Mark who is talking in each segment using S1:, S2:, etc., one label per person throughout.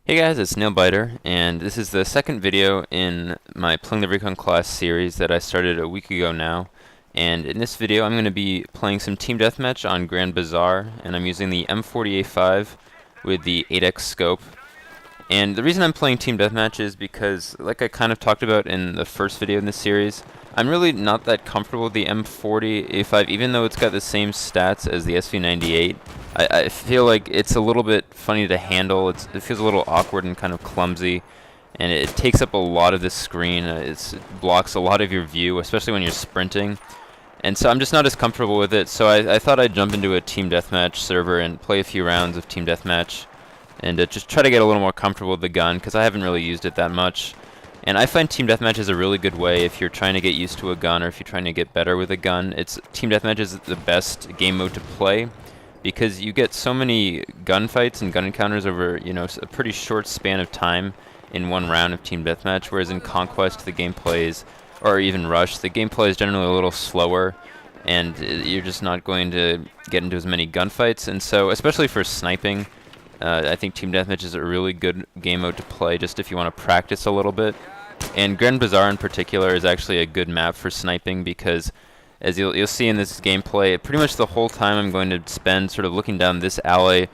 S1: Hey guys, it's Nailbiter, and this is the second video in my Playing the Recon class series that I started a week ago now. And in this video I'm going to be playing some Team Deathmatch on Grand Bazaar, and I'm using the M40A5 with the 8x scope. And the reason I'm playing Team Deathmatch is because, like I kind of talked about in the first video in this series, I'm really not that comfortable with the M40A5, even though it's got the same stats as the SV98. I feel like it's a little bit funny to handle. It feels a little awkward and kind of clumsy, and it takes up a lot of the screen. It blocks a lot of your view, especially when you're sprinting. And so I'm just not as comfortable with it, so I thought I'd jump into a Team Deathmatch server and play a few rounds of Team Deathmatch, and just try to get a little more comfortable with the gun, because I haven't really used it that much. And I find Team Deathmatch is a really good way if you're trying to get used to a gun, or if you're trying to get better with a gun. Team Deathmatch is the best game mode to play, because you get so many gunfights and gun encounters over, a pretty short span of time in one round of Team Deathmatch, whereas in Conquest the gameplay is, or even Rush, the gameplay is generally a little slower, and you're just not going to get into as many gunfights. And so, especially for sniping, I think Team Deathmatch is a really good game mode to play just if you want to practice a little bit. And Grand Bazaar in particular is actually a good map for sniping, because as you'll see in this gameplay, pretty much the whole time I'm going to spend sort of looking down this alleyway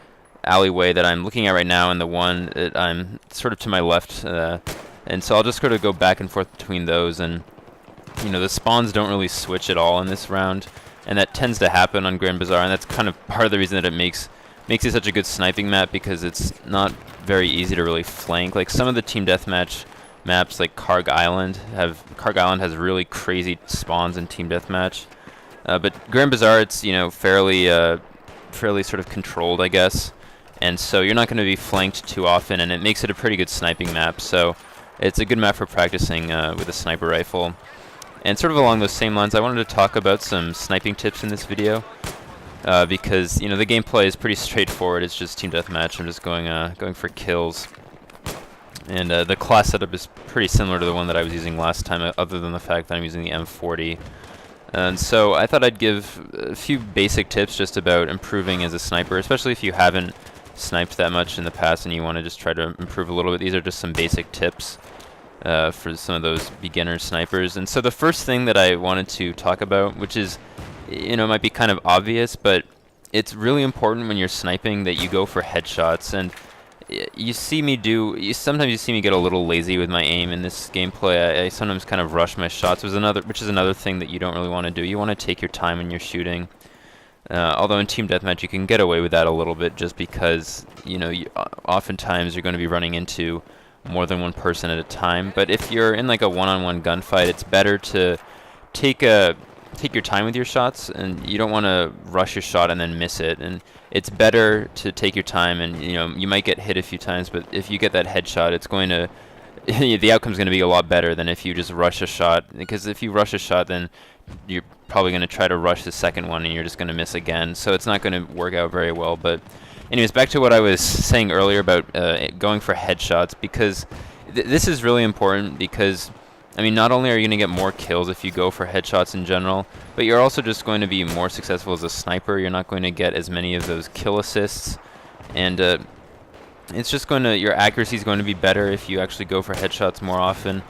S1: that I'm looking at right now, and the one that I'm sort of to my left, and so I'll just sort of go back and forth between those, and the spawns don't really switch at all in this round, and that tends to happen on Grand Bazaar, and that's kind of part of the reason that it makes it such a good sniping map, because it's not very easy to really flank. Like some of the Team Deathmatch maps, like Karg Island has really crazy spawns in Team Deathmatch, but Grand Bazaar, it's fairly sort of controlled, I guess, and so you're not going to be flanked too often, and it makes it a pretty good sniping map. So it's a good map for practicing with a sniper rifle. And sort of along those same lines, I wanted to talk about some sniping tips in this video, because the gameplay is pretty straightforward. It's just Team Deathmatch. I'm just going for kills. And the class setup is pretty similar to the one that I was using last time, other than the fact that I'm using the M40. And so I thought I'd give a few basic tips just about improving as a sniper, especially if you haven't sniped that much in the past and you want to just try to improve a little bit. These are just some basic tips for some of those beginner snipers. And so the first thing that I wanted to talk about, which is, might be kind of obvious, but it's really important when you're sniping that you go for headshots. And sometimes you see me get a little lazy with my aim in this gameplay. I sometimes kind of rush my shots, which is another thing that you don't really want to do. You want to take your time when you're shooting. Although in Team Deathmatch you can get away with that a little bit, just because oftentimes you're going to be running into more than one person at a time. But if you're in like a one-on-one gunfight, it's better to take your time with your shots, and you don't want to rush your shot and then miss it. And it's better to take your time, and you might get hit a few times, but if you get that headshot, it's going to the outcome's going to be a lot better than if you just rush a shot. Because if you rush a shot, then you're probably going to try to rush the second one, and you're just going to miss again. So it's not going to work out very well. But anyways, back to what I was saying earlier about going for headshots, because this is really important, because not only are you going to get more kills if you go for headshots in general, but you're also just going to be more successful as a sniper. You're not going to get as many of those kill assists, and it's just your accuracy is going to be better if you actually go for headshots more often.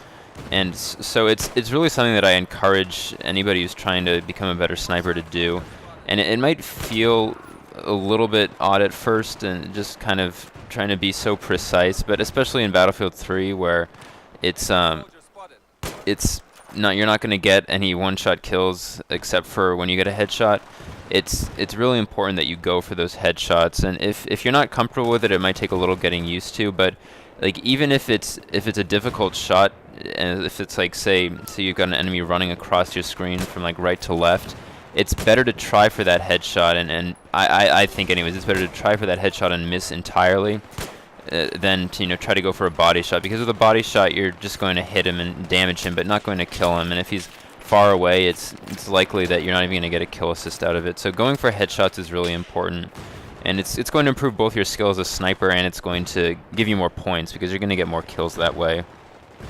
S1: And so it's really something that I encourage anybody who's trying to become a better sniper to do. And it might feel a little bit odd at first, and just kind of trying to be so precise, but especially in Battlefield 3, where you're not going to get any one-shot kills except for when you get a headshot. It's really important that you go for those headshots, and if you're not comfortable with it, it might take a little getting used to. But like, even if it's a difficult shot, and if it's like, say you've got an enemy running across your screen from like right to left, it's better to try for that headshot, and I think anyways, it's better to try for that headshot and miss entirely than to try to go for a body shot, because with a body shot you're just going to hit him and damage him, but not going to kill him. And if he's far away, it's likely that you're not even going to get a kill assist out of it. So going for headshots is really important, and it's going to improve both your skill as a sniper, and it's going to give you more points, because you're going to get more kills that way.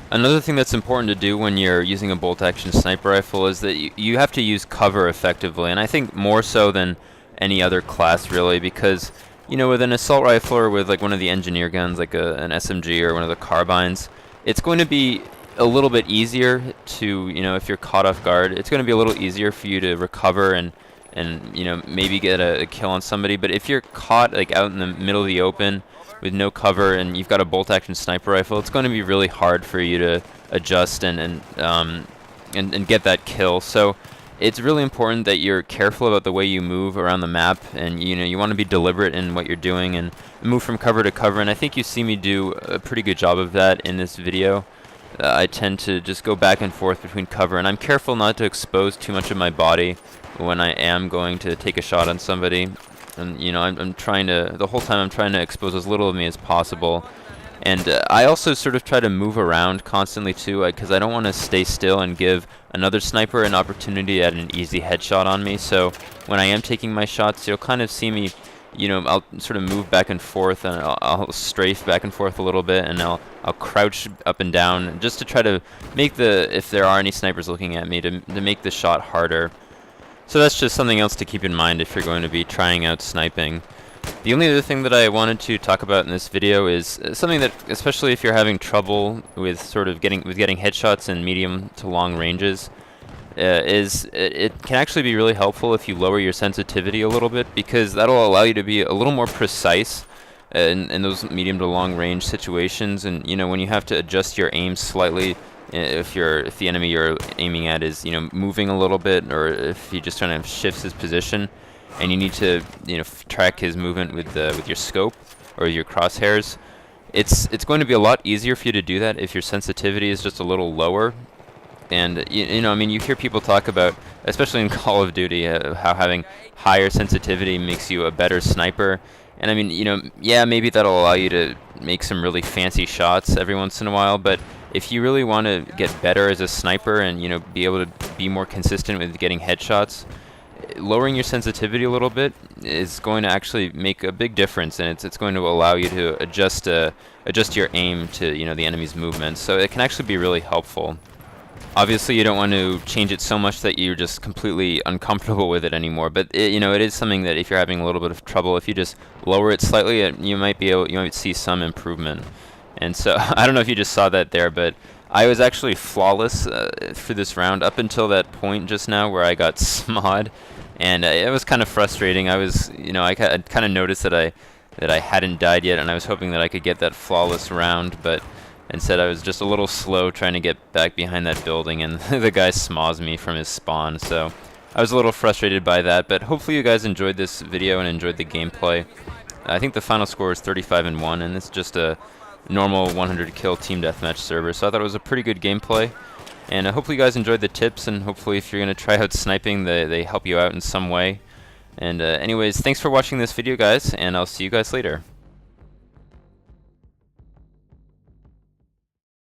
S1: Another thing that's important to do when you're using a bolt-action sniper rifle is that you have to use cover effectively, and I think more so than any other class, really, because you know, with an assault rifle or with like one of the engineer guns, like an SMG or one of the carbines, it's going to be a little bit easier to, you know, if you're caught off guard, it's going to be a little easier for you to recover and you know, maybe get a kill on somebody. But if you're caught like out in the middle of the open with no cover and you've got a bolt action sniper rifle, it's going to be really hard for you to adjust and get that kill. So it's really important that you're careful about the way you move around the map, and you know, you want to be deliberate in what you're doing and move from cover to cover. And I think you see me do a pretty good job of that in this video. I tend to just go back and forth between cover, and I'm careful not to expose too much of my body when I am going to take a shot on somebody. And you know, I'm trying to, the whole time I'm trying to expose as little of me as possible. And I also sort of try to move around constantly too, because I don't want to stay still and give another sniper an opportunity at an easy headshot on me. So when I am taking my shots, you'll kind of see me, you know, I'll sort of move back and forth, and I'll strafe back and forth a little bit, and I'll crouch up and down just to try to make if there are any snipers looking at me, to make the shot harder. So that's just something else to keep in mind if you're going to be trying out sniping. The only other thing that I wanted to talk about in this video is something that, especially if you're having trouble with sort of getting headshots in medium to long ranges, it can actually be really helpful if you lower your sensitivity a little bit, because that'll allow you to be a little more precise in those medium to long range situations. And you know, when you have to adjust your aim slightly, if the enemy you're aiming at is, you know, moving a little bit, or if he just kind of shifts his position, and you need to, you know, track his movement with your scope or your crosshairs, it's going to be a lot easier for you to do that if your sensitivity is just a little lower. And you know, I mean, you hear people talk about, especially in Call of Duty, how having higher sensitivity makes you a better sniper. And I mean, you know, yeah, maybe that'll allow you to make some really fancy shots every once in a while, but if you really want to get better as a sniper and, you know, be able to be more consistent with getting headshots, lowering your sensitivity a little bit is going to actually make a big difference, and it's going to allow you to adjust your aim to, you know, the enemy's movements. So it can actually be really helpful. Obviously, you don't want to change it so much that you're just completely uncomfortable with it anymore. But you know, it is something that if you're having a little bit of trouble, if you just lower it slightly, you might see some improvement. And so I don't know if you just saw that there, but I was actually flawless for this round up until that point just now where I got smod, and it was kind of frustrating. I was, you know, I kind of noticed that I hadn't died yet, and I was hoping that I could get that flawless round, but instead I was just a little slow trying to get back behind that building, and the guy smoths me from his spawn. So I was a little frustrated by that, but hopefully you guys enjoyed this video and enjoyed the gameplay. I think the final score is 35-1, and it's just a normal 100 kill team deathmatch server, so I thought it was a pretty good gameplay. And hopefully you guys enjoyed the tips, and hopefully if you're going to try out sniping, they help you out in some way. And anyways, thanks for watching this video, guys, and I'll see you guys later.